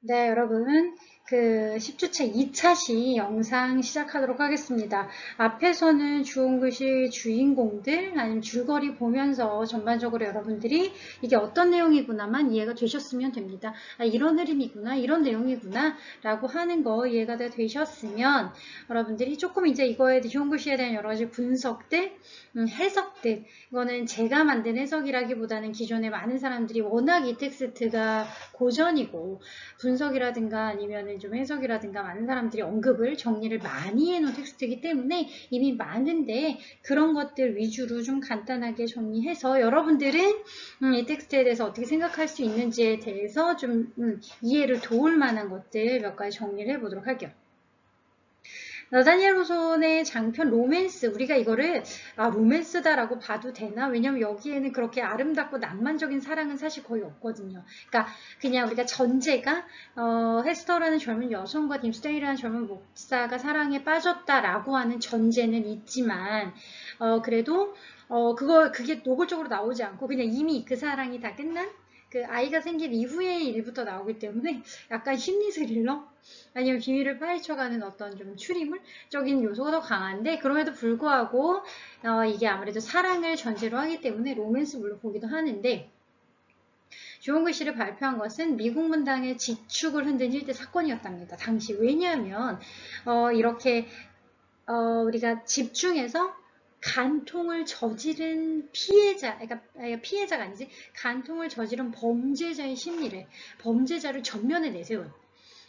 네, 여러분. 10주차 2차 시 영상 시작하도록 하겠습니다. 앞에서는 주홍글씨 주인공들, 아니면 줄거리 보면서 전반적으로 여러분들이 이게 어떤 내용이구나만 이해가 되셨으면 됩니다. 아, 이런 흐름이구나, 이런 내용이구나, 라고 하는 거 이해가 되셨으면 여러분들이 조금 이제 이거에 주홍글씨에 대한 여러 가지 분석들, 해석들, 이거는 제가 만든 해석이라기보다는 기존에 많은 사람들이 워낙 이 텍스트가 고전이고, 분석이라든가 아니면 좀 해석이라든가 많은 사람들이 언급을 정리를 많이 해놓은 텍스트이기 때문에 이미 많은데 그런 것들 위주로 좀 간단하게 정리해서 여러분들은 이 텍스트에 대해서 어떻게 생각할 수 있는지에 대해서 좀 이해를 도울 만한 것들 몇 가지 정리를 해보도록 할게요. 나다니엘 호손의 장편 로맨스, 우리가 이거를 로맨스다라고 봐도 되나? 왜냐면 여기에는 그렇게 아름답고 낭만적인 사랑은 사실 거의 없거든요. 그러니까 그냥 우리가 전제가 헤스터라는 젊은 여성과 딤스데이라는 젊은 목사가 사랑에 빠졌다라고 하는 전제는 있지만 그래도 그게 노골적으로 나오지 않고 그냥 이미 그 사랑이 다 끝난 그 아이가 생긴 이후의 일부터 나오기 때문에 약간 심리 스릴러? 아니면 비밀을 파헤쳐가는 어떤 좀 추리물적인 요소가 더 강한데 그럼에도 불구하고 이게 아무래도 사랑을 전제로 하기 때문에 로맨스물로 보기도 하는데 주홍글씨를 발표한 것은 미국 문당의 지축을 흔든 일대 사건이었답니다. 당시 왜냐하면 이렇게 우리가 집중해서 간통을 저지른 피해자, 그러니까 피해자가 아니지, 간통을 저지른 범죄자의 심리를, 범죄자를 전면에 내세운,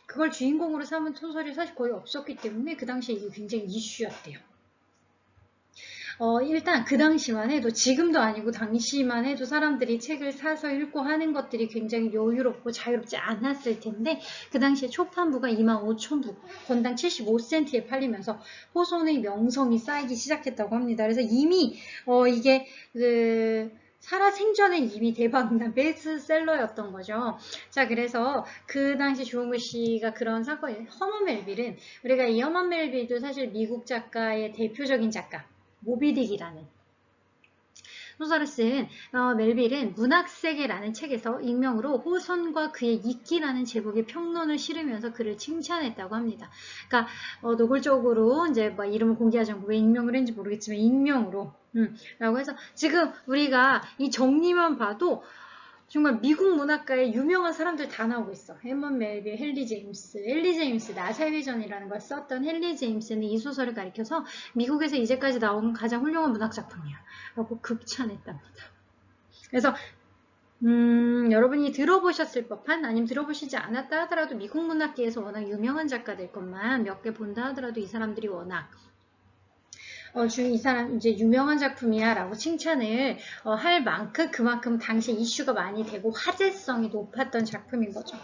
그걸 주인공으로 삼은 소설이 사실 거의 없었기 때문에 그 당시에 이게 굉장히 이슈였대요. 일단 그 당시만 해도, 지금도 아니고 당시만 해도 사람들이 책을 사서 읽고 하는 것들이 굉장히 여유롭고 자유롭지 않았을 텐데 그 당시에 초판부가 25,000부, 권당 75센트에 팔리면서 호손의 명성이 쌓이기 시작했다고 합니다. 그래서 이미 이게 살아생전에 이미 대박난 베스트셀러였던 거죠. 자, 그래서 그 당시 주홍글씨가 그런 사건이, 허먼 멜빌은, 우리가 이 허먼 멜빌도 사실 미국 작가의 대표적인 작가, 모비딕이라는 소설을 쓴 멜빌은 문학세계라는 책에서 익명으로 호선과 그의 이끼라는 제목의 평론을 실으면서 그를 칭찬했다고 합니다. 그러니까 노골적으로 이제 뭐 이름을 공개하지 않고 왜 익명을 했는지 모르겠지만 익명으로 라고 해서 지금 우리가 이 정리만 봐도 정말 미국 문학가의 유명한 사람들 다 나오고 있어. 해먼 멜빌, 헨리 제임스, 나사의 회전이라는 걸 썼던 헨리 제임스는 이 소설을 가리켜서 미국에서 이제까지 나온 가장 훌륭한 문학 작품이야 라고 극찬했답니다. 그래서 여러분이 들어보셨을 법한, 아니면 들어보시지 않았다 하더라도 미국 문학계에서 워낙 유명한 작가들 것만 몇 개 본다 하더라도 이 사람들이 워낙 이 사람 이제 유명한 작품이야 라고 칭찬을 할 만큼 그만큼 당시 이슈가 많이 되고 화제성이 높았던 작품인 거죠.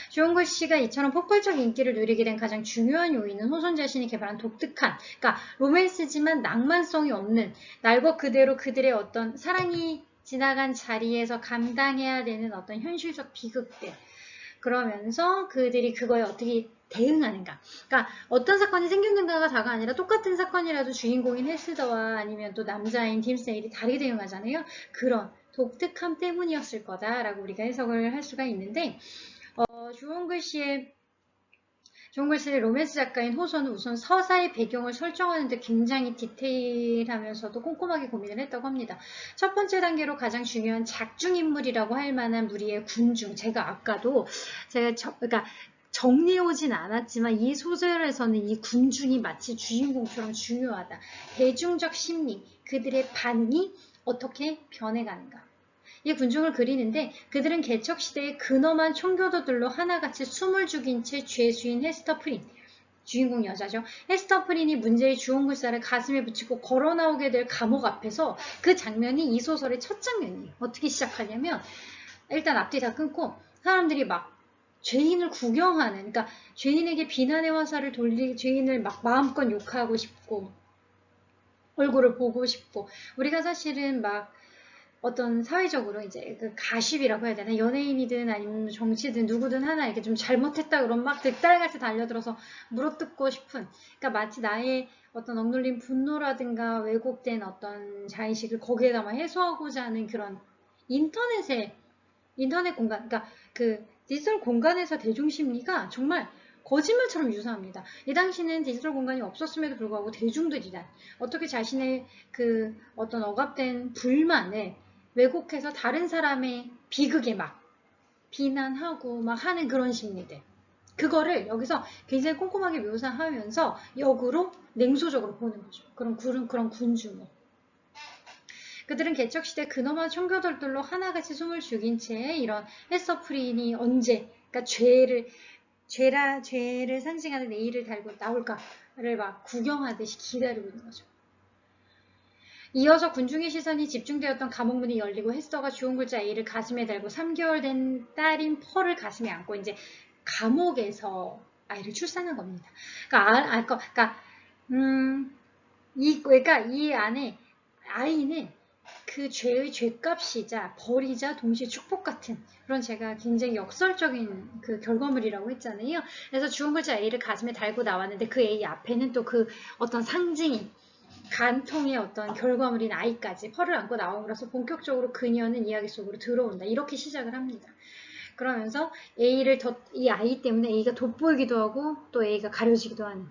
주홍글씨가 이처럼 폭발적 인기를 누리게 된 가장 중요한 요인은 호손 자신이 개발한 독특한, 그러니까 로맨스지만 낭만성이 없는, 날것 그대로 그들의 어떤 사랑이 지나간 자리에서 감당해야 되는 어떤 현실적 비극들, 그러면서 그들이 그거에 어떻게 대응하는가. 그러니까 어떤 사건이 생겼는가가 다가 아니라 똑같은 사건이라도 주인공인 헬스더와 아니면 또 남자인 딤세일이 다르게 대응하잖아요. 그런 독특함 때문이었을 거다라고 우리가 해석을 할 수가 있는데 주홍글씨의 로맨스 작가인 호선은 우선 서사의 배경을 설정하는데 굉장히 디테일하면서도 꼼꼼하게 고민을 했다고 합니다. 첫 번째 단계로 가장 중요한 작중인물이라고 할 만한 무리의 군중, 제가 아까도 그러니까 정리해오진 않았지만 이 소설에서는 이 군중이 마치 주인공처럼 중요하다. 대중적 심리, 그들의 반응이 어떻게 변해가는가. 이 군중을 그리는데 그들은 개척시대의 근엄한 청교도들로 하나같이 숨을 죽인 채 죄수인 헤스터 프린, 주인공 여자죠. 헤스터 프린이 문제의 주홍글사를 가슴에 붙이고 걸어 나오게 될 감옥 앞에서 그 장면이 이 소설의 첫 장면이에요. 어떻게 시작하냐면 일단 앞뒤 다 끊고 사람들이 막 죄인을 구경하는, 그러니까 죄인에게 비난의 화살을 죄인을 막 마음껏 욕하고 싶고 얼굴을 보고 싶고, 우리가 사실은 막 어떤 사회적으로 이제 그 가십이라고 해야 되나, 연예인이든 아니면 정치든 누구든 하나 이렇게 좀 잘못했다 그러면 막 득달같이 달려들어서 물어뜯고 싶은, 그러니까 마치 나의 어떤 억눌린 분노라든가 왜곡된 어떤 자의식을 거기에다 막 해소하고자 하는 그런 인터넷 공간, 그러니까 디지털 공간에서 대중심리가 정말 거짓말처럼 유사합니다. 이 당시는 디지털 공간이 없었음에도 불구하고 대중들이란 어떻게 자신의 그 어떤 억압된 불만을 왜곡해서 다른 사람의 비극에 막 비난하고 막 하는 그런 심리들. 그거를 여기서 굉장히 꼼꼼하게 묘사하면서 역으로 냉소적으로 보는 거죠. 그런 군중을. 그들은 개척시대 근엄한 청교도들로 하나같이 숨을 죽인 채 이런 헤서프린이 언제, 그러니까 죄를 상징하는 A를 달고 나올까를 막 구경하듯이 기다리고 있는 거죠. 이어서 군중의 시선이 집중되었던 감옥문이 열리고 헤스터가 주운 글자 A를 가슴에 달고 3개월 된 딸인 펄을 가슴에 안고 이제 감옥에서 아이를 출산한 겁니다. 그러니까 이 안에 아이는 그 죄의 죄값이자 벌이자 동시에 축복 같은 그런 제가 굉장히 역설적인 그 결과물이라고 했잖아요. 그래서 주운 글자 A를 가슴에 달고 나왔는데 그 A 앞에는 또 그 어떤 상징인 간통의 어떤 결과물인 아이까지 펄을 안고 나옴으로써 본격적으로 그녀는 이야기 속으로 들어온다. 이렇게 시작을 합니다. 그러면서 이 아이 때문에 A가 돋보이기도 하고 또 A가 가려지기도 하는.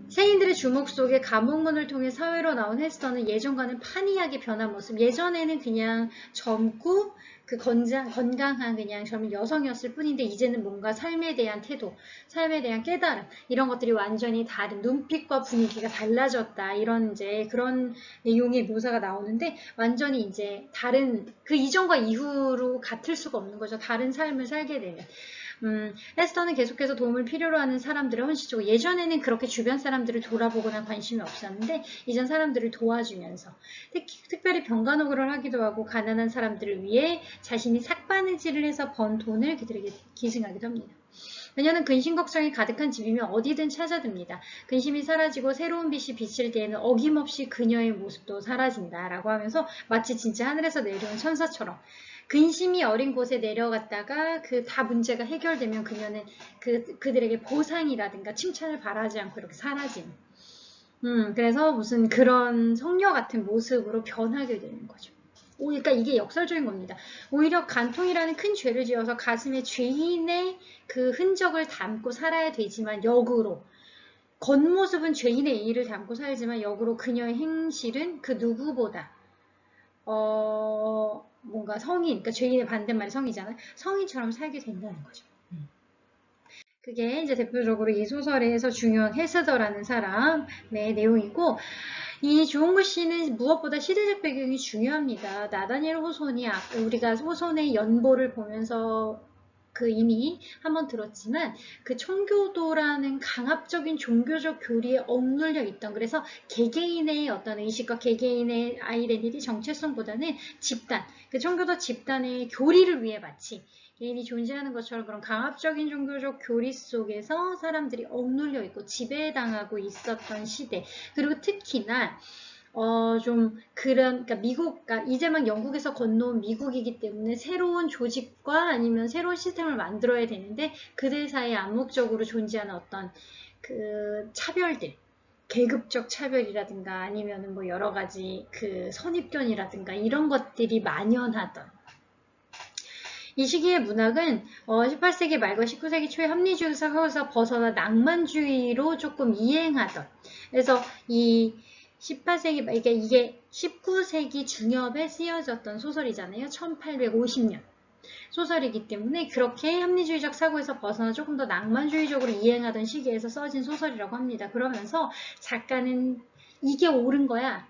세인들의 주목 속에 감옥문을 통해 사회로 나온 헤스터는 예전과는 판이하게 변한 모습. 예전에는 그냥 젊고 그 건강한 그냥 젊은 여성이었을 뿐인데 이제는 뭔가 삶에 대한 태도, 삶에 대한 깨달음 이런 것들이 완전히 다른 눈빛과 분위기가 달라졌다. 이런 이제 그런 내용의 묘사가 나오는데 완전히 이제 다른 그 이전과 이후로 같을 수가 없는 거죠. 다른 삶을 살게 되는. 헤스터는 계속해서 도움을 필요로 하는 사람들을 헌신적으로 예전에는 그렇게 주변 사람들을 돌아보거나 관심이 없었는데 이전 사람들을 도와주면서 특별히 병간호를 하기도 하고 가난한 사람들을 위해 자신이 삭바느질을 해서 번 돈을 그들에게 기증하기도 합니다. 그녀는 근심 걱정이 가득한 집이면 어디든 찾아듭니다. 근심이 사라지고 새로운 빛이 비칠 때에는 어김없이 그녀의 모습도 사라진다라고 하면서 마치 진짜 하늘에서 내려온 천사처럼 근심이 어린 곳에 내려갔다가 그 다 문제가 해결되면 그녀는 그들에게 보상이라든가 칭찬을 바라지 않고 이렇게 사라지는. 그래서 무슨 그런 성녀 같은 모습으로 변하게 되는 거죠. 그러니까 이게 역설적인 겁니다. 오히려 간통이라는 큰 죄를 지어서 가슴에 죄인의 그 흔적을 담고 살아야 되지만 역으로 겉모습은 죄인의 일을 담고 살지만 역으로 그녀의 행실은 그 누구보다 뭔가 성인, 그러니까 죄인의 반대말이 성이잖아요. 성인처럼 살게 된다는 거죠. 그게 이제 대표적으로 이 소설에서 중요한 헤스더라는 사람의 내용이고 이 조홍구 씨는 무엇보다 시대적 배경이 중요합니다. 나다니엘 호손이 우리가 호손의 연보를 보면서 이미 한번 들었지만 그 청교도라는 강압적인 종교적 교리에 억눌려 있던 그래서 개개인의 어떤 의식과 개개인의 아이덴티티 정체성보다는 집단, 그 청교도 집단의 교리를 위해 마치 개인이 존재하는 것처럼 그런 강압적인 종교적 교리 속에서 사람들이 억눌려 있고 지배당하고 있었던 시대 그리고 특히나 그러니까 이제 막 영국에서 건너온 미국이기 때문에 새로운 조직과 아니면 새로운 시스템을 만들어야 되는데 그들 사이에 암묵적으로 존재하는 어떤 그 차별들, 계급적 차별이라든가 아니면 뭐 여러 가지 그 선입견이라든가 이런 것들이 만연하던 이 시기의 문학은 18세기 말과 19세기 초에 합리주의에서 벗어나 낭만주의로 조금 이행하던 그래서 이 18세기, 그러니까 이게 19세기 중엽에 쓰여졌던 소설이잖아요. 1850년 소설이기 때문에 그렇게 합리주의적 사고에서 벗어나 조금 더 낭만주의적으로 이행하던 시기에서 써진 소설이라고 합니다. 그러면서 작가는 이게 옳은 거야.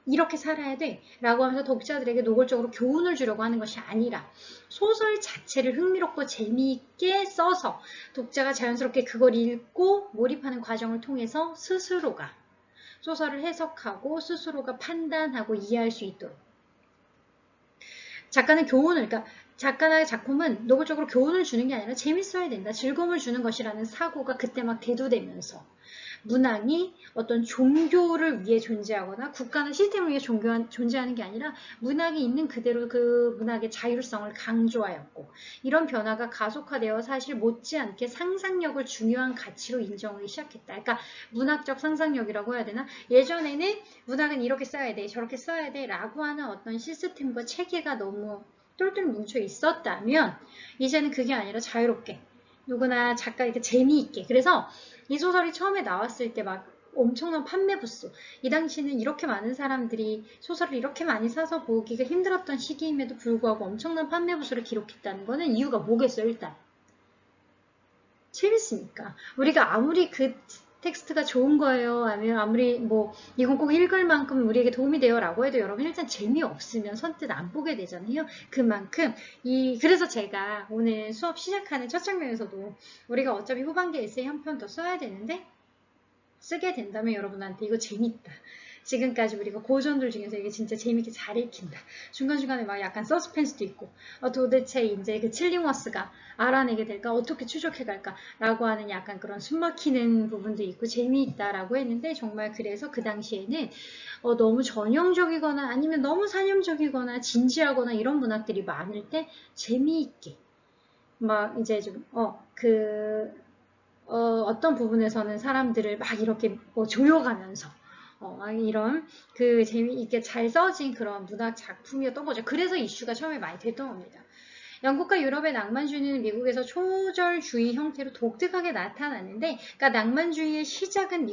이렇게 살아야 돼 라고 하면서 독자들에게 노골적으로 교훈을 주려고 하는 것이 아니라 소설 자체를 흥미롭고 재미있게 써서 독자가 자연스럽게 그걸 읽고 몰입하는 과정을 통해서 스스로가 소설을 해석하고 스스로가 판단하고 이해할 수 있도록 작가는 그러니까 작가나 작품은 노골적으로 교훈을 주는 게 아니라 재밌어야 된다, 즐거움을 주는 것이라는 사고가 그때 막 대두되면서 문학이 어떤 종교를 위해 존재하거나 국가나 시스템을 위해 존재하는 게 아니라 문학이 있는 그대로 그 문학의 자율성을 강조하였고 이런 변화가 가속화되어 사실 못지않게 상상력을 중요한 가치로 인정하기 시작했다. 그러니까 문학적 상상력이라고 해야 되나? 예전에는 문학은 이렇게 써야 돼, 저렇게 써야 돼 라고 하는 어떤 시스템과 체계가 너무 똘똘 뭉쳐 있었다면 이제는 그게 아니라 자유롭게 누구나 작가 이렇게 재미있게. 그래서 이 소설이 처음에 나왔을 때 막 엄청난 판매 부수. 이 당시는 이렇게 많은 사람들이 소설을 이렇게 많이 사서 보기가 힘들었던 시기임에도 불구하고 엄청난 판매 부수를 기록했다는 거는 이유가 뭐겠어요? 일단 재밌으니까. 우리가 아무리 그 텍스트가 좋은 거예요. 아니면 아무리 뭐 이건 꼭 읽을 만큼 우리에게 도움이 돼요 라고 해도 여러분 일단 재미없으면 선뜻 안 보게 되잖아요. 그만큼 그래서 제가 오늘 수업 시작하는 첫 장면에서도 우리가 어차피 후반기 에세이 한 편 더 써야 되는데 쓰게 된다면 여러분한테 이거 재밌다. 지금까지 우리가 고전들 중에서 이게 진짜 재밌게 잘 읽힌다. 중간중간에 막 약간 서스펜스도 있고 도대체 이제 그 칠링워스가 알아내게 될까? 어떻게 추적해갈까? 라고 하는 약간 그런 숨막히는 부분도 있고 재미있다라고 했는데 정말 그래서 그 당시에는 너무 전형적이거나 아니면 너무 사념적이거나 진지하거나 이런 문학들이 많을 때 재미있게 막 이제 좀 어떤 부분에서는 사람들을 막 이렇게 조여가면서 이런 그 재미있게 잘 써진 그런 문학 작품이었던 거죠. 그래서 이슈가 처음에 많이 됐던 겁니다. 영국과 유럽의 낭만주의는 미국에서 초절주의 형태로 독특하게 나타났는데, 그러니까 낭만주의의 시작은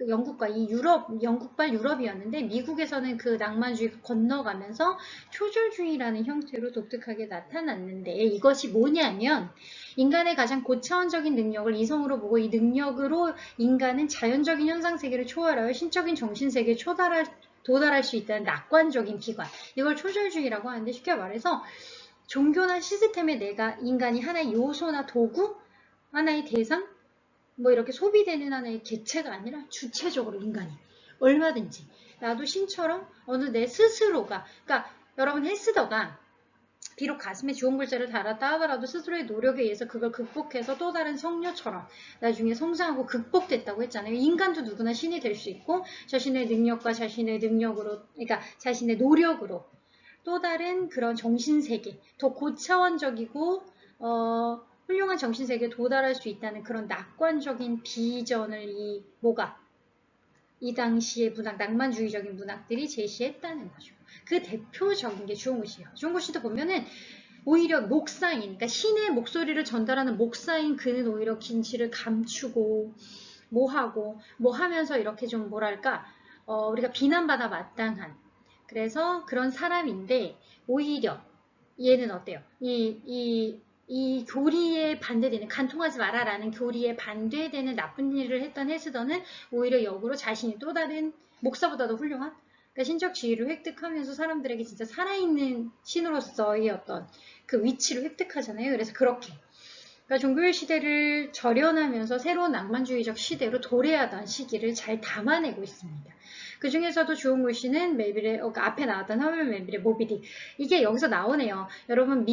영국과 영국발 유럽이었는데 미국에서는 그 낭만주의가 건너가면서 초절주의라는 형태로 독특하게 나타났는데 이것이 뭐냐면 인간의 가장 고차원적인 능력을 이성으로 보고 이 능력으로 인간은 자연적인 현상세계를 초월하여 신적인 정신세계에 도달할 수 있다는 낙관적인 기관. 이걸 초절주의라고 하는데 쉽게 말해서 종교나 시스템에 인간이 하나의 요소나 도구, 하나의 대상, 뭐 이렇게 소비되는 하나의 개체가 아니라 주체적으로 인간이 얼마든지 나도 신처럼 어느 내 스스로가 그러니까 여러분 헬스더가 비록 가슴에 좋은 글자를 달았다 하더라도 스스로의 노력에 의해서 그걸 극복해서 또 다른 성녀처럼 나중에 성장하고 극복됐다고 했잖아요. 인간도 누구나 신이 될 수 있고 자신의 능력과 자신의 능력으로 그러니까 자신의 노력으로 또 다른 그런 정신세계 더 고차원적이고 훌륭한 정신세계에 도달할 수 있다는 그런 낙관적인 비전을 이 당시의 문학, 낭만주의적인 문학들이 제시했다는 거죠. 그 대표적인 게 주홍글씨예요. 주홍글씨도 보면은 오히려 목사인, 그러니까 신의 목소리를 전달하는 목사인 그는 오히려 긴치를 감추고 뭐 하면서 이렇게 좀 뭐랄까 우리가 비난받아 마땅한 그래서 그런 사람인데 오히려 얘는 어때요? 이 교리에 반대되는 간통하지 마라라는 교리에 반대되는 나쁜 일을 했던 헤스더는 오히려 역으로 자신이 또 다른 목사보다도 훌륭한 그러니까 신적 지위를 획득하면서 사람들에게 진짜 살아있는 신으로서의 어떤 그 위치를 획득하잖아요. 그래서 그렇게 그러니까 종교의 시대를 절연하면서 새로운 낭만주의적 시대로 도래하던 시기를 잘 담아내고 있습니다. 그 중에서도 주홍글씨는 멜빌의 앞에 나왔던 허멜 멜빌의 모비딕 이게 여기서 나오네요. 여러분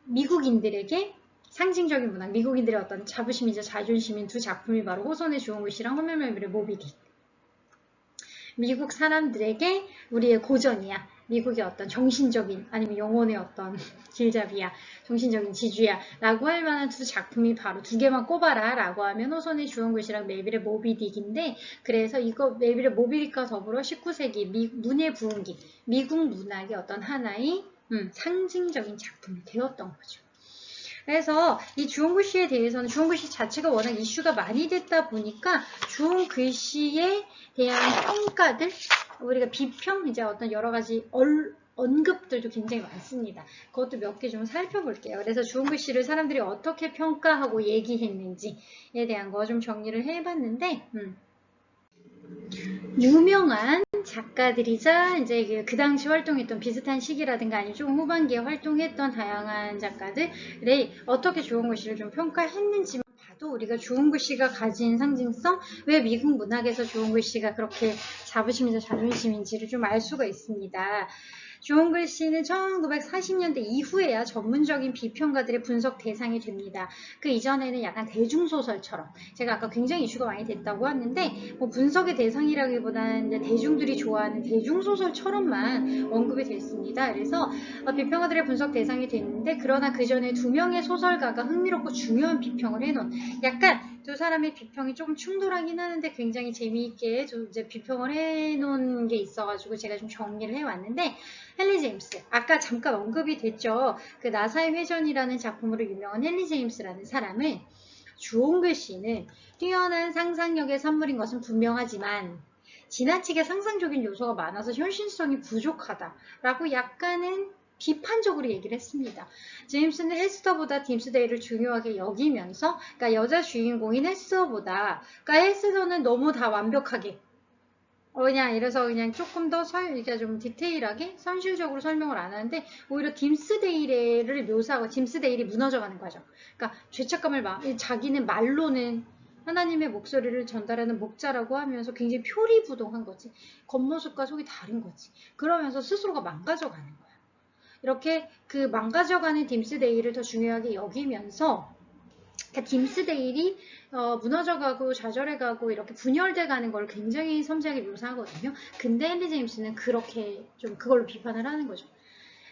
미국인들에게 상징적인 문학, 미국인들의 어떤 자부심이자 자존심인 두 작품이 바로 호선의 주홍글씨랑 허멜 멜빌의 모비딕. 미국 사람들에게 우리의 고전이야. 미국의 어떤 정신적인 아니면 영혼의 어떤 길잡이야. 정신적인 지주야. 라고 할 만한 두 작품이 바로 두 개만 꼽아라. 라고 하면 호선의 주홍글씨랑 멜빌의 모비딕인데 그래서 이거 멜빌의 모비딕과 더불어 19세기 문예 부흥기 미국 문학의 어떤 하나의 상징적인 작품이 되었던 거죠. 그래서 이 주홍글씨에 대해서는 주홍글씨 자체가 워낙 이슈가 많이 됐다 보니까 주홍글씨에 대한 평가들, 우리가 비평, 이제 어떤 여러 가지 언급들도 굉장히 많습니다. 그것도 몇 개 좀 살펴볼게요. 그래서 주홍글씨를 사람들이 어떻게 평가하고 얘기했는지에 대한 거 좀 정리를 해봤는데, 유명한 작가들이자 이제 그 당시 활동했던 비슷한 시기라든가 아니면 조금 후반기에 활동했던 다양한 작가들이 어떻게 주홍글씨를 좀 평가했는지만 봐도 우리가 주홍글씨가 가진 상징성, 왜 미국 문학에서 주홍글씨가 그렇게 자부심이자 자존심인지를 좀 알 수가 있습니다. 주홍글씨는 1940년대 이후에야 전문적인 비평가들의 분석 대상이 됩니다. 그 이전에는 약간 대중소설처럼 제가 아까 굉장히 이슈가 많이 됐다고 했는데 뭐 분석의 대상이라기보다는 이제 대중들이 좋아하는 대중소설처럼만 언급이 됐습니다. 그래서 비평가들의 분석 대상이 됐는데 그러나 그 전에 두 명의 소설가가 흥미롭고 중요한 비평을 해놓은 약간 두 사람의 비평이 조금 충돌하긴 하는데 굉장히 재미있게 좀 이제 비평을 해놓은 게 있어가지고 제가 좀 정리를 해왔는데, 헨리 제임스, 아까 잠깐 언급이 됐죠. 그 나사의 회전이라는 작품으로 유명한 헨리 제임스라는 사람은, 주홍글 씨는 뛰어난 상상력의 산물인 것은 분명하지만 지나치게 상상적인 요소가 많아서 현실성이 부족하다라고 약간은 비판적으로 얘기를 했습니다. 제임스는 헤스터보다 딤스데이를 중요하게 여기면서, 그러니까 여자 주인공인 헤스터보다, 그러니까 헤스터는 너무 다 완벽하게, 그냥 이래서 그냥 조금 더 그러니까 좀 디테일하게 선실적으로 설명을 안 하는데, 오히려 딤스데이를 묘사하고 딤스데일이 무너져가는 과정. 그러니까 죄책감을 자기는 말로는 하나님의 목소리를 전달하는 목자라고 하면서 굉장히 표리부동한 거지. 겉모습과 속이 다른 거지. 그러면서 스스로가 망가져가는 거야. 이렇게 그 망가져가는 딤스데일을 더 중요하게 여기면서, 그러니까 딤스데일이 무너져가고 좌절해가고 이렇게 분열돼가는 걸 굉장히 섬세하게 묘사하거든요. 근데 헨리 제임스는 그렇게 좀 그걸로 비판을 하는 거죠.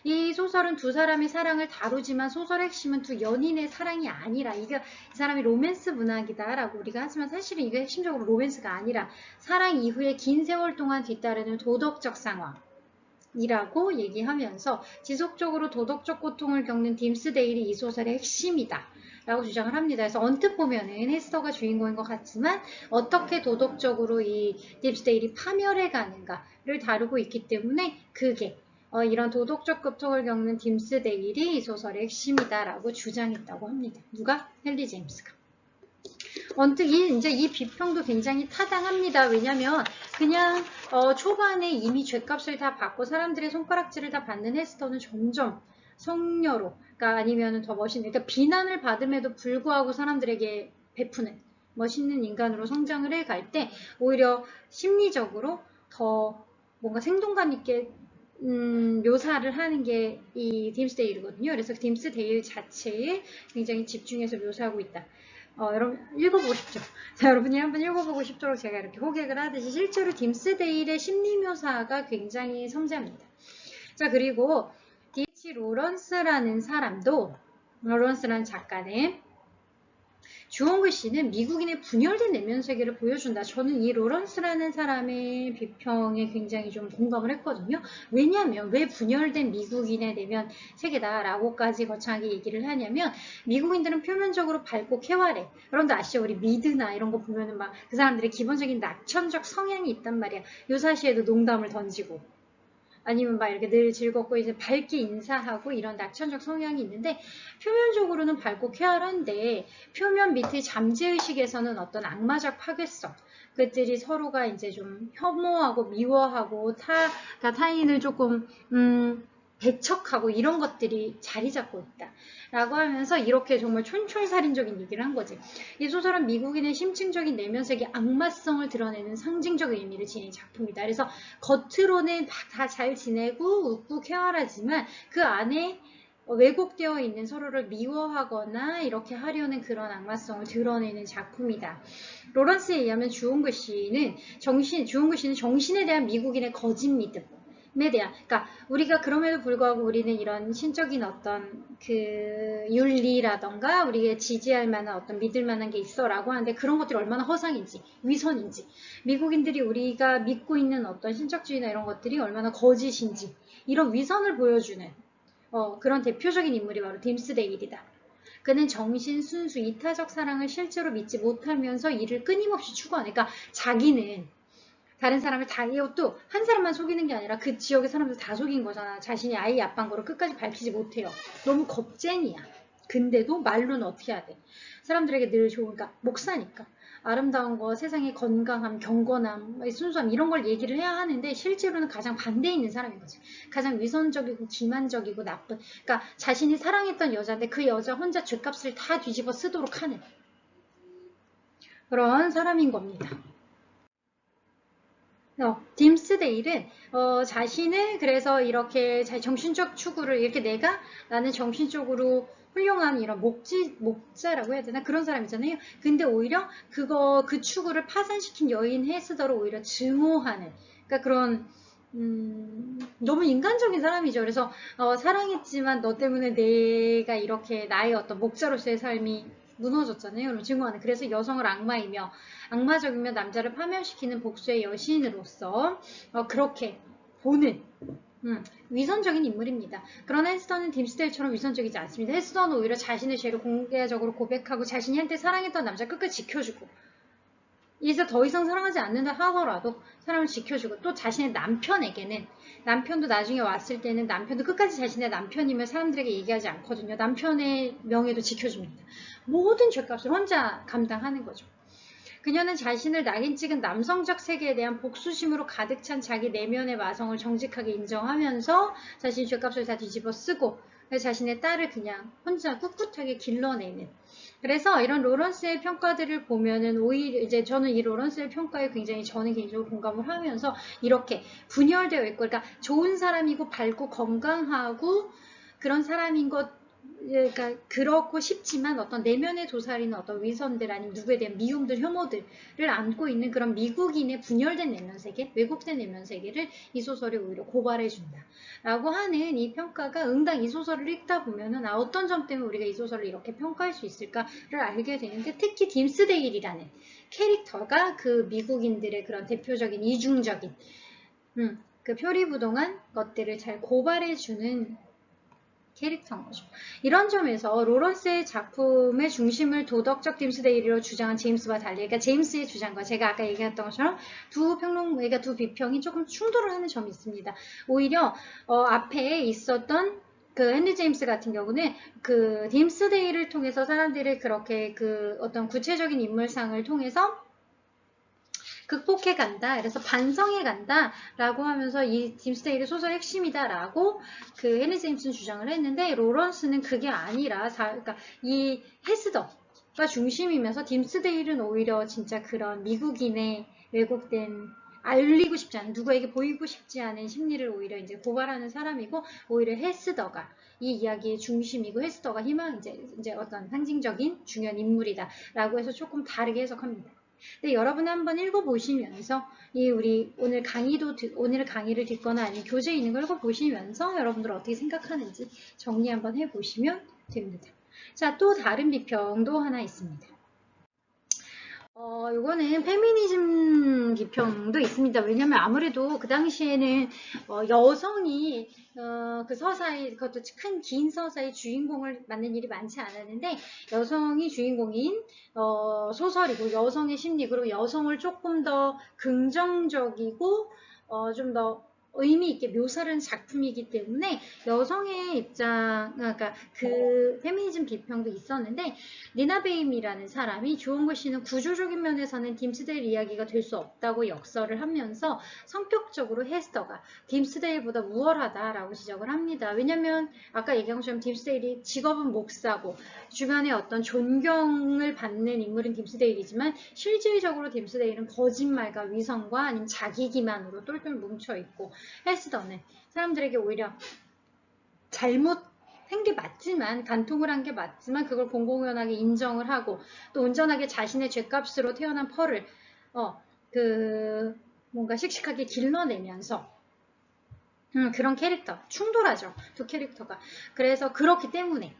이 소설은 두 사람의 사랑을 다루지만 소설의 핵심은 두 연인의 사랑이 아니라, 이게 이 사람이 로맨스 문학이다라고 우리가 하지만 사실은 이게 핵심적으로 로맨스가 아니라 사랑 이후에 긴 세월 동안 뒤따르는 도덕적 상황이라고 얘기하면서 지속적으로 도덕적 고통을 겪는 딤스데일이 이 소설의 핵심이다 라고 주장을 합니다. 그래서 언뜻 보면은 헤스터가 주인공인 것 같지만 어떻게 도덕적으로 이 딤스데일이 파멸해 가는가를 다루고 있기 때문에 그게 이런 도덕적 고통을 겪는 딤스데일이 이 소설의 핵심이다라고 주장했다고 합니다. 누가? 헨리 제임스가. 언뜻 이제 이 비평도 굉장히 타당합니다. 왜냐면 그냥 초반에 이미 죗값을 다 받고 사람들의 손가락질을 다 받는 헤스터는 점점 성녀로, 그러니까 아니면 더 멋있는, 그러니까 비난을 받음에도 불구하고 사람들에게 베푸는 멋있는 인간으로 성장을 해갈 때 오히려 심리적으로 더 뭔가 생동감 있게 묘사를 하는 게 이 딤스데일이거든요. 그래서 딤스데일 자체에 굉장히 집중해서 묘사하고 있다. 여러분 읽어보고 싶죠? 자, 여러분이 한번 읽어보고 싶도록 제가 이렇게 호객을 하듯이 실제로 딤스데일의 심리묘사가 굉장히 섬세합니다. 자, 그리고 D.H. 로런스라는 사람도, 로런스라는 작가는 주홍글 씨는 미국인의 분열된 내면 세계를 보여준다. 저는 이 로런스라는 사람의 비평에 굉장히 좀 공감을 했거든요. 왜냐하면 왜 분열된 미국인의 내면 세계다라고까지 거창하게 얘기를 하냐면, 미국인들은 표면적으로 밝고 쾌활해. 여러분들 아시죠? 우리 미드나 이런 거 보면은 막 그 사람들의 기본적인 낙천적 성향이 있단 말이야. 요사시에도 농담을 던지고 아니면 막 이렇게 늘 즐겁고 이제 밝게 인사하고 이런 낙천적 성향이 있는데, 표면적으로는 밝고 쾌활한데 표면 밑의 잠재의식에서는 어떤 악마적 파괴성, 그들이 서로가 이제 좀 혐오하고 미워하고 타인을 조금 배척하고 이런 것들이 자리 잡고 있다 라고 하면서 이렇게 정말 촌철살인적인 얘기를 한 거지. 이 소설은 미국인의 심층적인 내면세계 악마성을 드러내는 상징적 의미를 지닌 작품이다. 그래서 겉으로는 막 다 잘 지내고 웃고 쾌활하지만 그 안에 왜곡되어 있는 서로를 미워하거나 이렇게 하려는 그런 악마성을 드러내는 작품이다. 로런스에 의하면 주홍글 씨는 정신에 대한 미국인의 거짓 믿음, 에 대한, 그러니까 우리가 그럼에도 불구하고 우리는 이런 신적인 어떤 그 윤리라던가 우리가 지지할 만한 어떤 믿을 만한 게 있어라고 하는데, 그런 것들이 얼마나 허상인지 위선인지, 미국인들이 우리가 믿고 있는 어떤 신적주의나 이런 것들이 얼마나 거짓인지, 이런 위선을 보여주는 그런 대표적인 인물이 바로 딤스데일이다. 그는 정신, 순수, 이타적 사랑을 실제로 믿지 못하면서 이를 끊임없이 추구하는, 그러니까 자기는 다른 사람을 다, 이것도 한 사람만 속이는 게 아니라 그 지역의 사람들 다 속인 거잖아. 자신이 아이 아빠인 거를 끝까지 밝히지 못해요. 너무 겁쟁이야. 근데도 말로는 어떻게 해야 돼? 사람들에게 늘 좋으니까, 목사니까 아름다운 거, 세상의 건강함, 경건함, 순수함 이런 걸 얘기를 해야 하는데 실제로는 가장 반대에 있는 사람인 거지. 가장 위선적이고 기만적이고 나쁜, 그러니까 자신이 사랑했던 여자인데 그 여자 혼자 죗값을 다 뒤집어 쓰도록 하는 그런 사람인 겁니다. 딤스데일은 자신을 그래서 이렇게 정신적 추구를, 이렇게 나는 정신적으로 훌륭한 이런 목자라고 해야 되나? 그런 사람이잖아요. 근데 오히려 그 추구를 파산시킨 여인 헤스더를 오히려 증오하는, 그러니까 그런 너무 인간적인 사람이죠. 그래서 사랑했지만 너 때문에 내가 이렇게 나의 어떤 목자로서의 삶이 무너졌잖아요. 그럼 증오하는. 그래서 여성을 악마이며 악마적이며 남자를 파멸시키는 복수의 여신으로서 그렇게 보는 위선적인 인물입니다. 그러나 헤스더는 딤스데일처럼 위선적이지 않습니다. 헤스더는 오히려 자신의 죄를 공개적으로 고백하고 자신이 한때 사랑했던 남자 끝까지 지켜주고 이제 더 이상 사랑하지 않는다 하더라도 사람을 지켜주고 또 자신의 남편에게는 남편도 나중에 왔을 때는 남편도 끝까지 자신의 남편임을 사람들에게 얘기하지 않거든요. 남편의 명예도 지켜줍니다. 모든 죄값을 혼자 감당하는 거죠. 그녀는 자신을 낙인 찍은 남성적 세계에 대한 복수심으로 가득 찬 자기 내면의 마성을 정직하게 인정하면서 자신의 죄값을 다 뒤집어 쓰고 자신의 딸을 그냥 혼자 꿋꿋하게 길러내는. 그래서 이런 로런스의 평가들을 보면은 오히려 이제 저는 이 로런스의 평가에 굉장히 저는 개인적으로 공감을 하면서 이렇게 분열되어 있고 그러니까 좋은 사람이고 밝고 건강하고 그런 사람인 것 그러니까 그렇고 싶지만 어떤 내면의 도사리는 어떤 위선들 아니면 누구에 대한 미움들, 혐오들을 안고 있는 그런 미국인의 분열된 내면 세계, 왜곡된 내면 세계를 이 소설이 오히려 고발해준다. 라고 하는 이 평가가 응당 이 소설을 읽다 보면은 어떤 점 때문에 우리가 이 소설을 이렇게 평가할 수 있을까를 알게 되는데 특히 딤스데일이라는 캐릭터가 그 미국인들의 그런 대표적인 이중적인 그 표리부동한 것들을 잘 고발해주는 캐릭터인 거죠. 이런 점에서 로런스의 작품의 중심을 도덕적 딤스데일로 주장한 제임스와 달리, 그러니까 제임스의 주장과 제가 아까 얘기했던 것처럼 두 평론가가 두 비평이 조금 충돌을 하는 점이 있습니다. 오히려 앞에 있었던 그 헨리 제임스 같은 경우는 그 딤스데일을 통해서 사람들이 그렇게 그 어떤 구체적인 인물상을 통해서 극복해 간다. 그래서 반성해 간다. 라고 하면서 이 딤스데일의 소설의 핵심이다. 라고 그 헨리 제임스는 주장을 했는데 로런스는 그게 아니라 그러니까 이 헤스더가 중심이면서 딤스데일은 오히려 진짜 그런 미국인의 왜곡된 알리고 싶지 않은 누구에게 보이고 싶지 않은 심리를 오히려 이제 고발하는 사람이고 오히려 헤스더가 이 이야기의 중심이고 헤스더가 이제 어떤 상징적인 중요한 인물이다라고 해서 조금 다르게 해석합니다. 네, 여러분 한번 읽어보시면서 우리 오늘 강의를 듣거나 아니면 교재에 있는 걸 읽어보시면서 여러분들 어떻게 생각하는지 정리 한번 해보시면 됩니다. 자, 또 다른 비평도 하나 있습니다. 요거는 페미니즘 비평도 있습니다. 왜냐면 아무래도 그 당시에는 여성이 그 서사의 그것도 큰 긴 서사의 주인공을 맡는 일이 많지 않았는데 여성이 주인공인 소설이고 여성의 심리 그리고 여성을 조금 더 긍정적이고 좀 더 의미 있게 묘사하는 작품이기 때문에 여성의 입장, 그러니까 그 페미니즘 비평도 있었는데 리나 베임이라는 사람이 조은구 씨는 구조적인 면에서는 딤스데일 이야기가 될 수 없다고 역설을 하면서 성격적으로 헤스더가 딤스데일보다 우월하다라고 지적을 합니다. 왜냐면 아까 얘기한 것처럼 딤스데일이 직업은 목사고 주변에 어떤 존경을 받는 인물인 딤스데일이지만 실질적으로 딤스데일은 거짓말과 위선과 아니면 자기 기만으로 똘똘 뭉쳐있고 헤스더는 사람들에게 오히려 잘못한 게 맞지만 간통을 한 게 맞지만 그걸 공공연하게 인정을 하고 또 온전하게 자신의 죄값으로 태어난 펄을 뭔가 씩씩하게 길러내면서 그런 캐릭터 충돌하죠. 두 캐릭터가. 그래서 그렇기 때문에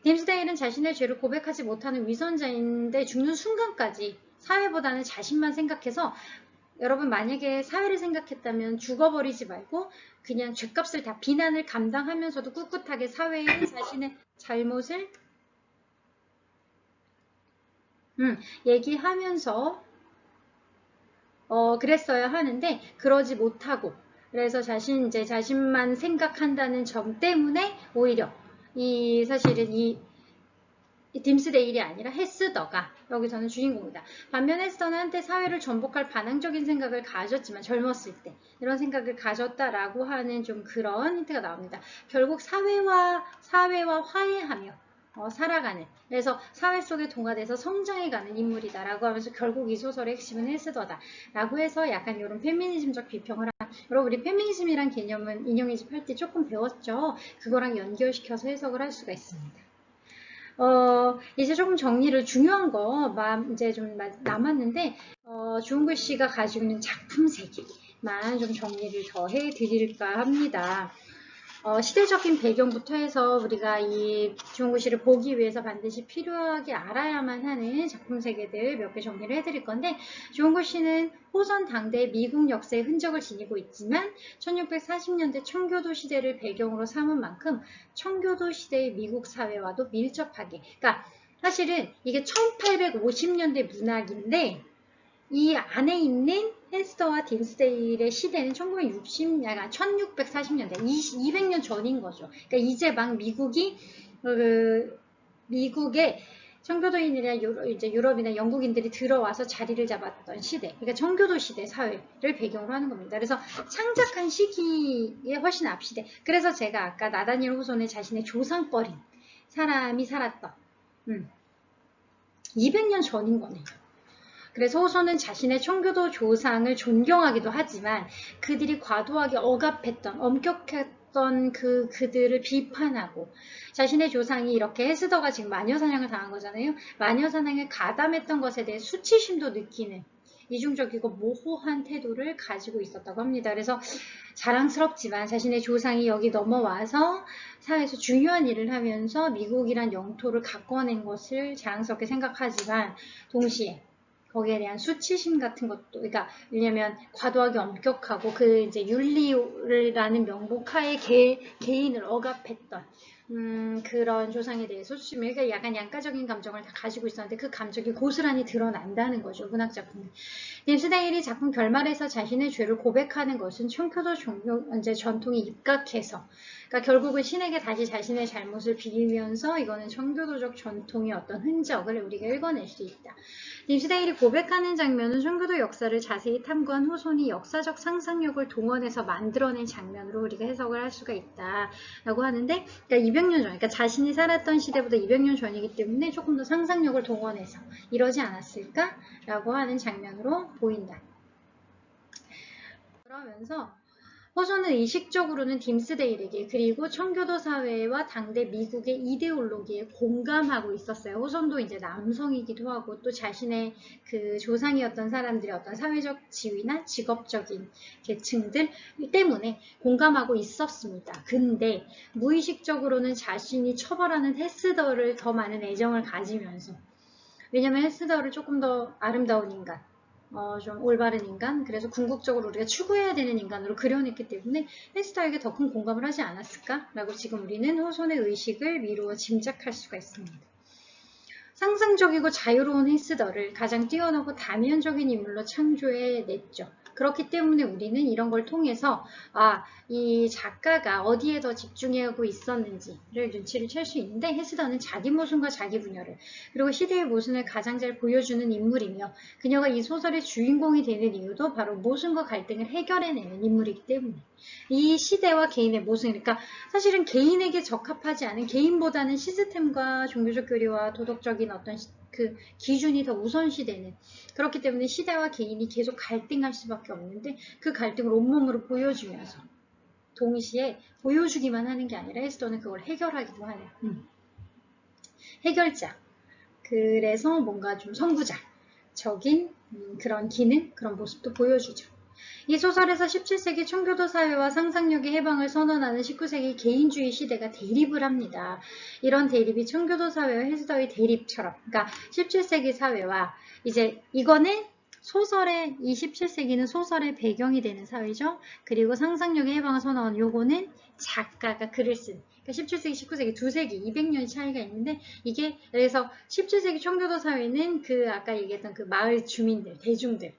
딤스데일은 자신의 죄를 고백하지 못하는 위선자인데 죽는 순간까지 사회보다는 자신만 생각해서 여러분 만약에 사회를 생각했다면 죽어버리지 말고 그냥 죄값을 다 비난을 감당하면서도 꿋꿋하게 사회에 자신의 잘못을 얘기하면서 그랬어야 하는데 그러지 못하고 그래서 자신만 생각한다는 점 때문에 오히려 사실은 이 딤스데일이 아니라 헤스더가 여기서는 주인공이다. 반면 헤스더는 한때 사회를 전복할 반항적인 생각을 가졌지만 젊었을 때 이런 생각을 가졌다라고 하는 좀 그런 힌트가 나옵니다. 결국 사회와 화해하며 살아가는 그래서 사회 속에 동화돼서 성장해가는 인물이다라고 하면서 결국 이 소설의 핵심은 헤스더다라고 해서 약간 이런 페미니즘적 비평을 여러분 우리 페미니즘이란 개념은 인형이집 할 때 조금 배웠죠. 그거랑 연결시켜서 해석을 할 수가 있습니다. 이제 조금 정리를 중요한 거 이제 좀 남았는데 조은구 씨가 가지고 있는 작품 세계만 좀 정리를 더 해드릴까 합니다. 시대적인 배경부터 해서 우리가 이 중국시를 보기 위해서 반드시 필요하게 알아야만 하는 작품 세계들 몇 개 정리를 해드릴 건데, 중국시는 호선 당대 미국 역사의 흔적을 지니고 있지만 1640년대 청교도 시대를 배경으로 삼은 만큼 청교도 시대의 미국 사회와도 밀접하게, 그러니까 사실은 이게 1850년대 문학인데 이 안에 있는 헬스터와 딘스데일의 시대는 1640년대, 200년 전인 거죠. 그러니까 이제 막 미국의 청교도인이나 이제 유럽이나 영국인들이 들어와서 자리를 잡았던 시대, 그러니까 청교도 시대 사회를 배경으로 하는 겁니다. 그래서 창작한 시기에 훨씬 앞시대. 그래서 제가 아까 나다니엘 호손의 자신의 조상뻘인 사람이 살았던 200년 전인 거네요. 그래서 호소는 자신의 청교도 조상을 존경하기도 하지만 그들이 과도하게 억압했던, 엄격했던 그들을 비판하고, 자신의 조상이 이렇게 헤스더가 지금 마녀사냥을 당한 거잖아요. 마녀사냥을 가담했던 것에 대해 수치심도 느끼는 이중적이고 모호한 태도를 가지고 있었다고 합니다. 그래서 자랑스럽지만 자신의 조상이 여기 넘어와서 사회에서 중요한 일을 하면서 미국이란 영토를 가꿔낸 것을 자랑스럽게 생각하지만 동시에 거기에 대한 수치심 같은 것도, 그러니까 왜냐면 과도하게 엄격하고 그 이제 윤리라는 명목하에 개인을 억압했던 그런 조상에 대해서 수치심, 그러니까 약간 양가적인 감정을 다 가지고 있었는데 그 감정이 고스란히 드러난다는 거죠. 문학 작품은. 딘스데일이 작품 결말에서 자신의 죄를 고백하는 것은 청교도 이제 전통이 입각해서, 그러니까 결국은 신에게 다시 자신의 잘못을 빌면서 이거는 청교도적 전통의 어떤 흔적을 우리가 읽어낼 수 있다. 딘스데일이 고백하는 장면은 청교도 역사를 자세히 탐구한 호손이 역사적 상상력을 동원해서 만들어낸 장면으로 우리가 해석을 할 수가 있다라고 하는데, 그러니까 200년 전, 그러니까 자신이 살았던 시대보다 200년 전이기 때문에 조금 더 상상력을 동원해서 이러지 않았을까라고 하는 장면으로 보인다. 그러면서 호소는 의식적으로는 딘스데일에게 그리고 청교도 사회와 당대 미국의 이데올로기에 공감하고 있었어요. 호손도 이제 남성이기도 하고 또 자신의 그 조상이었던 사람들의 어떤 사회적 지위나 직업적인 계층들 때문에 공감하고 있었습니다. 근데 무의식적으로는 자신이 처벌하는 헤스더를 더 많은 애정을 가지면서, 왜냐면 헤스더를 조금 더 아름다운 인간, 좀 올바른 인간, 그래서 궁극적으로 우리가 추구해야 되는 인간으로 그려냈기 때문에 헤스더에게 더 큰 공감을 하지 않았을까라고 지금 우리는 호손의 의식을 미루어 짐작할 수가 있습니다. 상상적이고 자유로운 헤스더를 가장 뛰어나고 다면적인 인물로 창조해냈죠. 그렇기 때문에 우리는 이런 걸 통해서 이 작가가 어디에 더 집중하고 있었는지를 눈치를 챌 수 있는데, 헤스더는 자기 모순과 자기 분열을, 그리고 시대의 모순을 가장 잘 보여주는 인물이며 그녀가 이 소설의 주인공이 되는 이유도 바로 모순과 갈등을 해결해내는 인물이기 때문에, 이 시대와 개인의 모순, 그러니까 사실은 개인에게 적합하지 않은, 개인보다는 시스템과 종교적 교리와 도덕적인 어떤 그 기준이 더 우선시되는, 그렇기 때문에 시대와 개인이 계속 갈등할 수밖에 없는데 그 갈등을 온몸으로 보여주면서 동시에 보여주기만 하는 게 아니라 헤스더는 그걸 해결하기도 하는 해결자, 그래서 뭔가 좀 선구자적인 그런 기능, 그런 모습도 보여주죠. 이 소설에서 17세기 청교도 사회와 상상력의 해방을 선언하는 19세기 개인주의 시대가 대립을 합니다. 이런 대립이 청교도 사회와 헤스더의 대립처럼, 그러니까 17세기 사회와 이제 이거는 소설의, 이 17세기는 소설의 배경이 되는 사회죠. 그리고 상상력의 해방을 선언하는 요거는 작가가 글을 쓴, 그러니까 17세기, 19세기, 두 세기, 200년 차이가 있는데, 이게 그래서 17세기 청교도 사회는 그 아까 얘기했던 그 마을 주민들, 대중들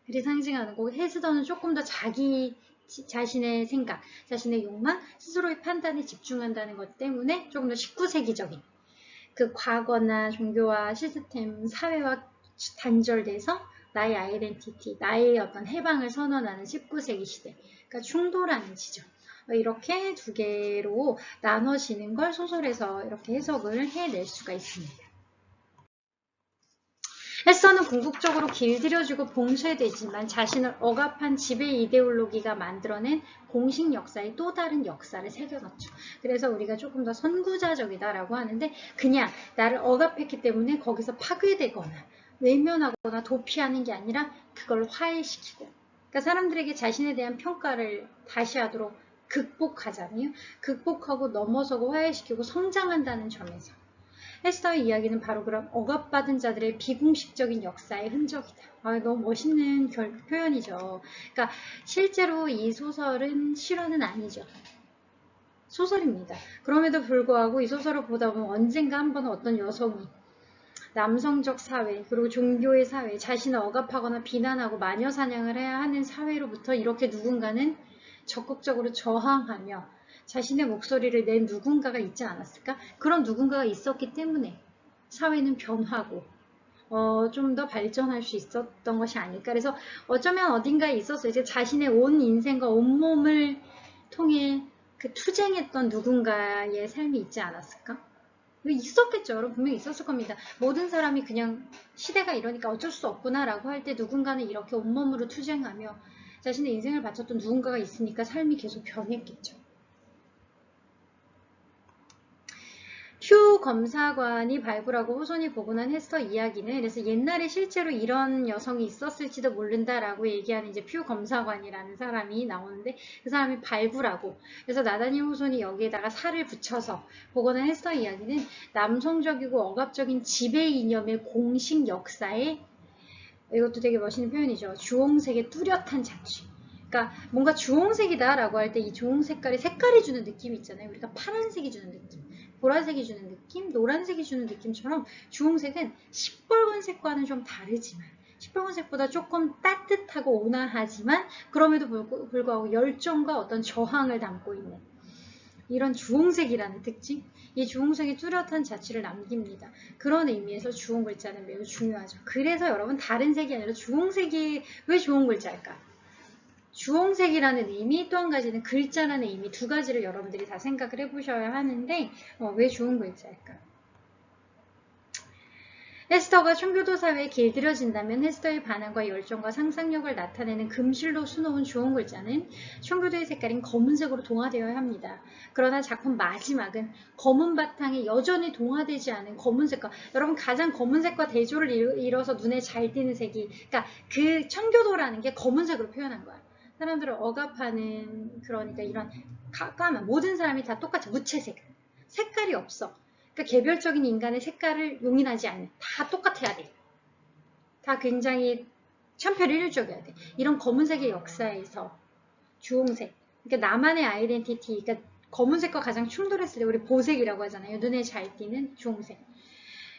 이 상징하는 거고, 헤스더는 조금 더 자신의 생각, 자신의 욕망, 스스로의 판단에 집중한다는 것 때문에 조금 더 19세기적인 그 과거나 종교와 시스템, 사회와 단절돼서 나의 아이덴티티, 나의 어떤 해방을 선언하는 19세기 시대, 그러니까 충돌하는 지점, 이렇게 두 개로 나눠지는 걸 소설에서 이렇게 해석을 해낼 수가 있습니다. 헤스더는 궁극적으로 길들여지고 봉쇄되지만 자신을 억압한 지배 이데올로기가 만들어낸 공식 역사의 또 다른 역사를 새겨넣죠. 그래서 우리가 조금 더 선구자적이다라고 하는데, 그냥 나를 억압했기 때문에 거기서 파괴되거나 외면하거나 도피하는 게 아니라 그걸 화해시키고, 그러니까 사람들에게 자신에 대한 평가를 다시 하도록 극복하잖아요. 극복하고 넘어서고 화해시키고 성장한다는 점에서 에스더의 이야기는 바로 그런 억압받은 자들의 비공식적인 역사의 흔적이다. 너무 멋있는 표현이죠. 그러니까 실제로 이 소설은 실화는 아니죠. 소설입니다. 그럼에도 불구하고 이 소설을 보다 보면 언젠가 한 번은 어떤 여성이 남성적 사회, 그리고 종교의 사회, 자신을 억압하거나 비난하고 마녀 사냥을 해야 하는 사회로부터 이렇게 누군가는 적극적으로 저항하며 자신의 목소리를 낸 누군가가 있지 않았을까? 그런 누군가가 있었기 때문에 사회는 변하고 좀 더 발전할 수 있었던 것이 아닐까. 그래서 어쩌면 어딘가에 있었어요. 이제 자신의 온 인생과 온몸을 통해 그 투쟁했던 누군가의 삶이 있지 않았을까? 있었겠죠. 여러분 분명히 있었을 겁니다. 모든 사람이 그냥 시대가 이러니까 어쩔 수 없구나 라고 할 때 누군가는 이렇게 온몸으로 투쟁하며 자신의 인생을 바쳤던 누군가가 있으니까 삶이 계속 변했겠죠. 휴 검사관이 발굴하고 후손이 복원한 에스더 이야기는 그래서 옛날에 실제로 이런 여성이 있었을지도 모른다라고 얘기하는 이제 퓨 검사관이라는 사람이 나오는데 그 사람이 발굴하고 그래서 나다니 후손이 여기에다가 살을 붙여서 복원한 에스더 이야기는 남성적이고 억압적인 지배 이념의 공식 역사에 이것도 되게 멋있는 표현이죠. 주홍색의 뚜렷한 자취. 그러니까 뭔가 주홍색이다라고 할 때 이 주홍 색깔이 주는 느낌이 있잖아요. 우리가 파란색이 주는 느낌, 보라색이 주는 느낌, 노란색이 주는 느낌처럼 주홍색은 시뻘건색과는 좀 다르지만 시뻘건색보다 조금 따뜻하고 온화하지만 그럼에도 불구하고 열정과 어떤 저항을 담고 있는 이런 주홍색이라는 특징, 이 주홍색이 뚜렷한 자취를 남깁니다. 그런 의미에서 주홍 글자는 매우 중요하죠. 그래서 여러분 다른 색이 아니라 주홍색이 왜 좋은 글자일까? 주홍색이라는 의미 또 한 가지는 글자라는 의미 두 가지를 여러분들이 다 생각을 해보셔야 하는데 왜 좋은 글자일까? 에스더가 청교도 사회에 길들여진다면 에스더의 반응과 열정과 상상력을 나타내는 금실로 수놓은 주홍 글자는 청교도의 색깔인 검은색으로 동화되어야 합니다. 그러나 작품 마지막은 검은 바탕에 여전히 동화되지 않은 검은색과 여러분 가장 검은색과 대조를 이뤄서 눈에 잘 띄는 색이 그러니까 그 청교도라는 게 검은색으로 표현한 거야. 사람들을 억압하는 그러니까 이런 까만 모든 사람이 다 똑같이 무채색 색깔이 없어. 그러니까 개별적인 인간의 색깔을 용인하지 않는 다 똑같아야 돼. 다 굉장히 천편일률적이어야 돼. 이런 검은색의 역사에서 주홍색 그러니까 나만의 아이덴티티 그러니까 검은색과 가장 충돌했을 때 우리 보색이라고 하잖아요. 눈에 잘 띄는 주홍색.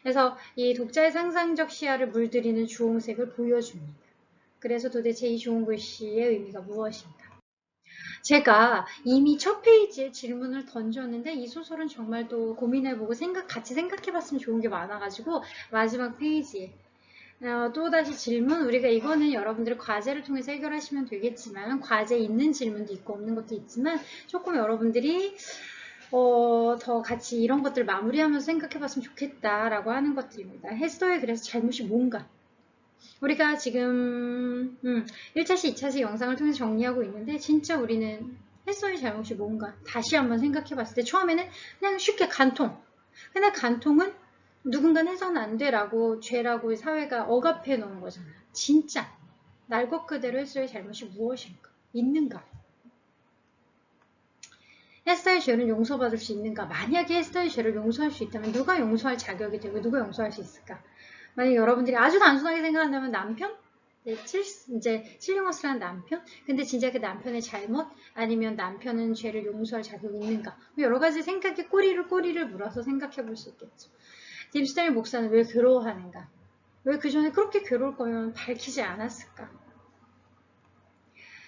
그래서 이 독자의 상상적 시야를 물들이는 주홍색을 보여줍니다. 그래서 도대체 이 주홍 글씨의 의미가 무엇인가? 제가 이미 첫 페이지에 질문을 던졌는데 이 소설은 정말 또 고민해보고 같이 생각해봤으면 좋은 게 많아가지고 마지막 페이지에 또다시 질문 우리가 이거는 여러분들의 과제를 통해서 해결하시면 되겠지만 과제에 있는 질문도 있고 없는 것도 있지만 조금 여러분들이 더 같이 이런 것들을 마무리하면서 생각해봤으면 좋겠다라고 하는 것들입니다. 에스더의 그래서 잘못이 뭔가? 우리가 지금 1차시, 2차시 영상을 통해서 정리하고 있는데 진짜 우리는 에스더의 잘못이 뭔가 다시 한번 생각해 봤을 때 처음에는 그냥 쉽게 간통. 근데 간통은 누군가는 해서는 안 돼라고 죄라고 사회가 억압해 놓은 거잖아. 진짜 날 것 그대로 에스더의 잘못이 무엇인가? 있는가? 에스더의 죄는 용서받을 수 있는가? 만약에 에스더의 죄를 용서할 수 있다면 누가 용서할 자격이 되고 누가 용서할 수 있을까? 만약 여러분들이 아주 단순하게 생각한다면 남편? 이제 칠링워스라는 남편? 근데 진짜 그 남편의 잘못? 아니면 남편은 죄를 용서할 자격이 있는가? 여러 가지 생각에 꼬리를 물어서 생각해 볼 수 있겠죠. 딥스테일 목사는 왜 괴로워하는가? 왜 그 전에 그렇게 괴로울 거면 밝히지 않았을까?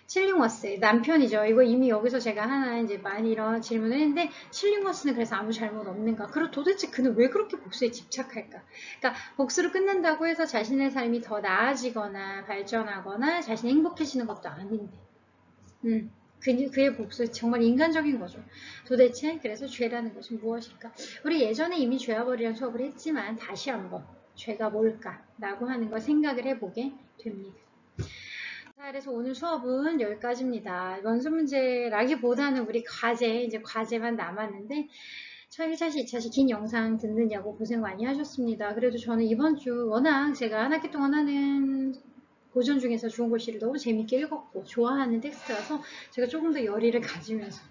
칠링워스 남편이죠. 이거 이미 여기서 제가 하나 이제 많이 이런 질문을 했는데 칠링워스는 그래서 아무 잘못 없는가? 그리고 도대체 그는 왜 그렇게 복수에 집착할까? 그러니까 복수를 끝낸다고 해서 자신의 삶이 더 나아지거나 발전하거나 자신이 행복해지는 것도 아닌데 그의 복수 정말 인간적인 거죠. 도대체 그래서 죄라는 것은 무엇일까? 우리 예전에 이미 죄와 벌이라는 수업을 했지만 다시 한번 죄가 뭘까? 라고 하는 걸 생각을 해보게 됩니다. 자, 그래서 오늘 수업은 여기까지입니다. 원서 문제라기보다는 우리 이제 과제만 남았는데, 1차시, 2차시 긴 영상 듣느냐고 고생 많이 하셨습니다. 그래도 저는 이번 주 워낙 제가 한 학기 동안 하는 고전 중에서 주홍글 씨를 너무 재밌게 읽었고 좋아하는 텍스트라서 제가 조금 더 열의를 가지면서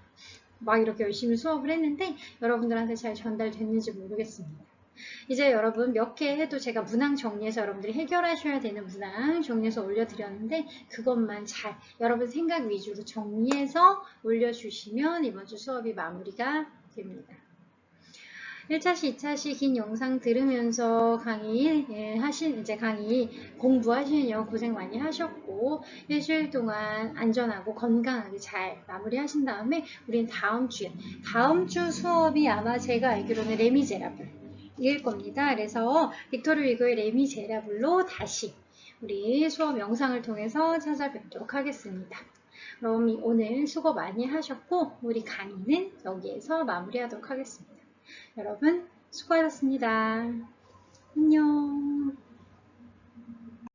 막 이렇게 열심히 수업을 했는데 여러분들한테 잘 전달됐는지 모르겠습니다. 이제 여러분 몇 개 해도 제가 문항 정리해서 여러분들이 해결하셔야 되는 문항 정리해서 올려드렸는데 그것만 잘 여러분 생각 위주로 정리해서 올려주시면 이번 주 수업이 마무리가 됩니다. 1차시, 2차시 긴 영상 들으면서 강의 이제 강의 공부하시는 영 고생 많이 하셨고 일주일 동안 안전하고 건강하게 잘 마무리하신 다음에 우린 다음 주 수업이 아마 제가 알기로는 레미제라블 일 겁니다. 그래서 빅토르 위고의 레미제라블로 다시 우리 수업 영상을 통해서 찾아뵙도록 하겠습니다. 그럼 오늘 수고 많이 하셨고 우리 강의는 여기에서 마무리하도록 하겠습니다. 여러분 수고하셨습니다. 안녕.